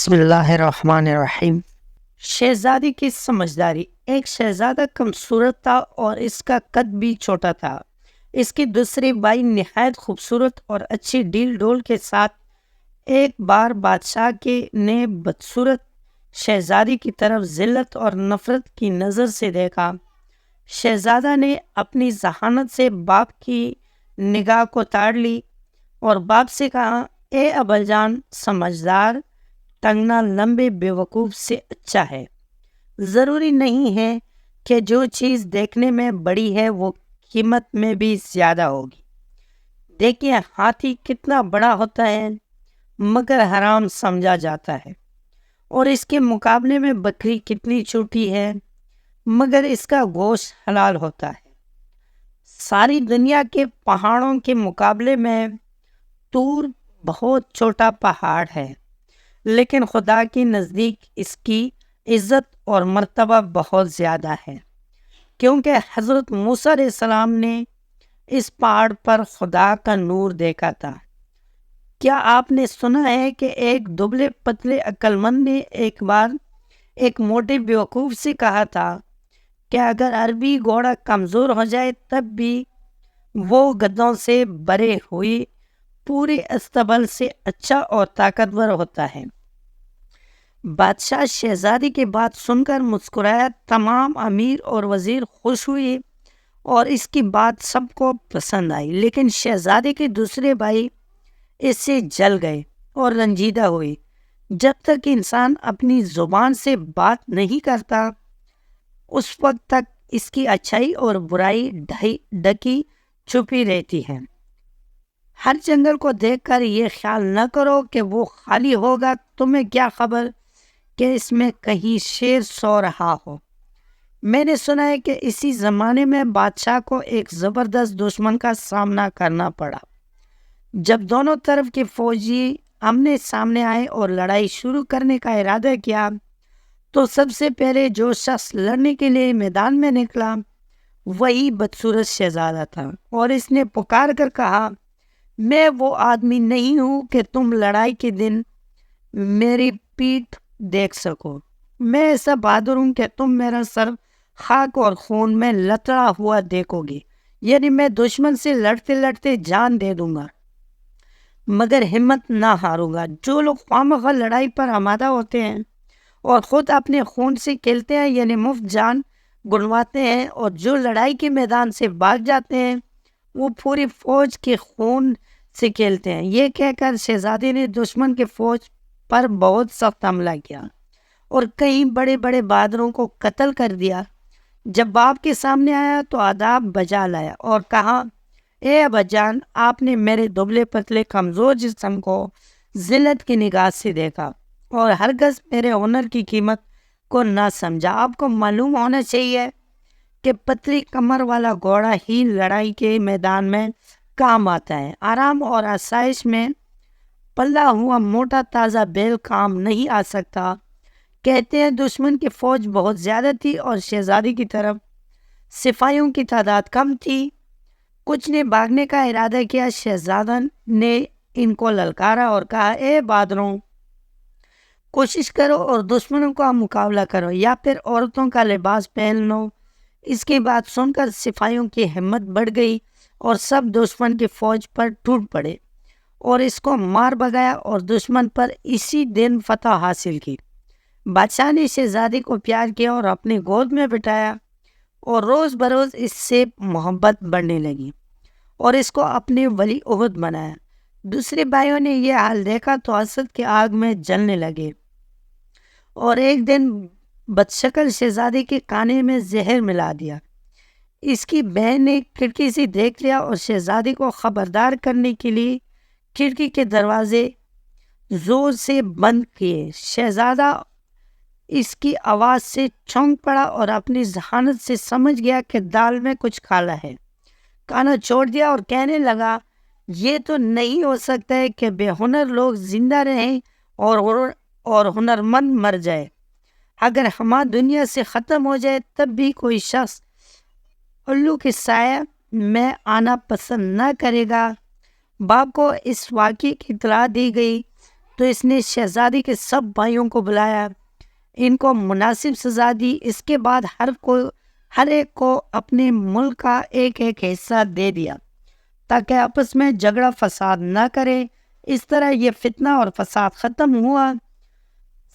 بسم اللہ الرحمن الرحیم۔ شہزادی کی سمجھداری۔ ایک شہزادہ کم صورت تھا اور اس کا قد بھی چھوٹا تھا۔ اس کی دوسری بائی نہایت خوبصورت اور اچھی ڈیل ڈول کے ساتھ۔ ایک بار بادشاہ نے بدصورت شہزادی کی طرف ذلت اور نفرت کی نظر سے دیکھا۔ شہزادہ نے اپنی ذہانت سے باپ کی نگاہ کو تاڑ لی اور باپ سے کہا، اے ابا جان، سمجھدار ٹنگنا لمبے بیوقوف سے اچھا ہے۔ ضروری نہیں ہے کہ جو چیز دیکھنے میں بڑی ہے وہ قیمت میں بھی زیادہ ہوگی۔ دیکھیے ہاتھی کتنا بڑا ہوتا ہے مگر حرام سمجھا جاتا ہے، اور اس کے مقابلے میں بکری کتنی چھوٹی ہے مگر اس کا گوشت حلال ہوتا ہے۔ ساری دنیا کے پہاڑوں کے مقابلے میں طور بہت چھوٹا پہاڑ ہے، لیکن خدا کے نزدیک اس کی عزت اور مرتبہ بہت زیادہ ہے، کیونکہ حضرت موسیٰ علیہ السلام نے اس پہاڑ پر خدا کا نور دیکھا تھا۔ کیا آپ نے سنا ہے کہ ایک دبلے پتلے عقل مند نے ایک بار ایک موٹے بیوقوف سے کہا تھا کہ اگر عربی گھوڑا کمزور ہو جائے تب بھی وہ گدھوں سے بھرے ہوئے پورے استبل سے اچھا اور طاقتور ہوتا ہے۔ بادشاہ شہزادی کی بات سن کر مسکرایا۔ تمام امیر اور وزیر خوش ہوئے اور اس کی بات سب کو پسند آئی، لیکن شہزادے کے دوسرے بھائی اس سے جل گئے اور رنجیدہ ہوئے۔ جب تک انسان اپنی زبان سے بات نہیں کرتا اس وقت تک اس کی اچھائی اور برائی ڈھکی چھپی رہتی ہے۔ ہر جنگل کو دیکھ کر یہ خیال نہ کرو کہ وہ خالی ہوگا، تمہیں کیا خبر کہ اس میں کہیں شیر سو رہا ہو۔ میں نے سنا ہے کہ اسی زمانے میں بادشاہ کو ایک زبردست دشمن کا سامنا کرنا پڑا۔ جب دونوں طرف کے فوجی آمنے سامنے آئے اور لڑائی شروع کرنے کا ارادہ کیا تو سب سے پہلے جو شخص لڑنے کے لیے میدان میں نکلا وہی بدصورت شہزادہ تھا، اور اس نے پکار کر کہا، میں وہ آدمی نہیں ہوں کہ تم لڑائی کے دن میری پیٹھ دیکھ سکو۔ میں ایسا بہادر ہوں کہ تم میرا سر خاک اور خون میں لتڑا ہوا دیکھو گے، یعنی میں دشمن سے لڑتے لڑتے جان دے دوں گا مگر ہمت نہ ہاروں گا۔ جو لوگ خواہ لڑائی پر آمادہ ہوتے ہیں اور خود اپنے خون سے کھیلتے ہیں، یعنی مفت جان گنواتے ہیں، اور جو لڑائی کے میدان سے بھاگ جاتے ہیں وہ پوری فوج کے خون سے کھیلتے ہیں۔ یہ کہہ کر شہزادے نے دشمن کے فوج پر بہت سخت حملہ کیا اور کئی بڑے بڑے بہادروں کو قتل کر دیا۔ جب باپ کے سامنے آیا تو آداب بجا لایا اور کہا، اے ابا جان، آپ نے میرے دبلے پتلے کمزور جسم کو ذلت کی نگاہ سے دیکھا اور ہرگز میرے ہنر کی قیمت کو نہ سمجھا۔ آپ کو معلوم ہونا چاہیے کہ پتلی کمر والا گھوڑا ہی لڑائی کے میدان میں کام آتا ہے، آرام اور آسائش میں پلا ہوا موٹا تازہ بیل کام نہیں آ سکتا۔ کہتے ہیں دشمن کی فوج بہت زیادہ تھی اور شہزادی کی طرف سپاہیوں کی تعداد کم تھی۔ کچھ نے بھاگنے کا ارادہ کیا۔ شہزادہ نے ان کو للکارا اور کہا، اے بہادروں، کوشش کرو اور دشمنوں کا مقابلہ کرو یا پھر عورتوں کا لباس پہن لو۔ اس کی بات سن کر سپاہیوں کی ہمت بڑھ گئی اور سب دشمن کی فوج پر ٹوٹ پڑے اور اس کو مار بھگایا اور دشمن پر اسی دن فتح حاصل کی۔ بادشاہ نے شہزادی کو پیار کیا اور اپنی گود میں بٹھایا اور روز بروز اس سے محبت بڑھنے لگی اور اس کو اپنے ولی عہد بنایا۔ دوسرے بھائیوں نے یہ حال دیکھا تو حسد کی آگ میں جلنے لگے اور ایک دن بدشکل شہزادی کے کانے میں زہر ملا دیا۔ اس کی بہن نے کھڑکی سے دیکھ لیا اور شہزادی کو خبردار کرنے کے لیے کھڑکی کے دروازے زور سے بند کیے۔ شہزادہ اس کی آواز سے چونک پڑا اور اپنی ذہانت سے سمجھ گیا کہ دال میں کچھ کالا ہے۔ کانا چھوڑ دیا اور کہنے لگا، یہ تو نہیں ہو سکتا ہے کہ بے ہنر لوگ زندہ رہیں اور ہنرمند مر جائے۔ اگر ہما دنیا سے ختم ہو جائے تب بھی کوئی شخص الو کے سائے میں آنا پسند نہ کرے گا۔ باپ کو اس واقعے کی اطلاع دی گئی تو اس نے شہزادی کے سب بھائیوں کو بلایا، ان کو مناسب سزا دی۔ اس کے بعد ہر ایک کو اپنے ملک کا ایک ایک حصہ دے دیا تاکہ آپس میں جھگڑا فساد نہ کرے۔ اس طرح یہ فتنہ اور فساد ختم ہوا۔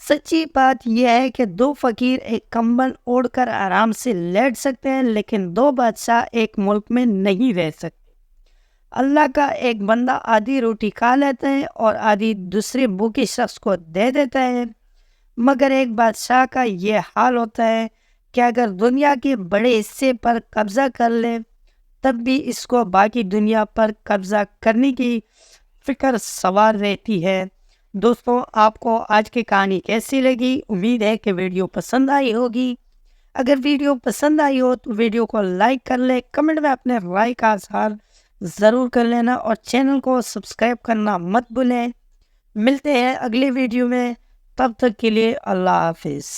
سچی بات یہ ہے کہ دو فقیر ایک کمبل اوڑھ کر آرام سے لیٹ سکتے ہیں، لیکن دو بادشاہ ایک ملک میں نہیں رہ سکتے۔ اللہ کا ایک بندہ آدھی روٹی کھا لیتا ہے اور آدھی دوسرے بھوکے شخص کو دے دیتا ہے، مگر ایک بادشاہ کا یہ حال ہوتا ہے کہ اگر دنیا کے بڑے حصے پر قبضہ کر لے تب بھی اس کو باقی دنیا پر قبضہ کرنے کی فکر سوار رہتی ہے۔ دوستوں، آپ کو آج کی کہانی کیسی لگی؟ امید ہے کہ ویڈیو پسند آئی ہوگی۔ اگر ویڈیو پسند آئی ہو تو ویڈیو کو لائک کر لیں، کمنٹ میں اپنے رائے کا اظہار ضرور کر لینا اور چینل کو سبسکرائب کرنا مت بھولیں۔ ملتے ہیں اگلی ویڈیو میں، تب تک کے لیے اللہ حافظ۔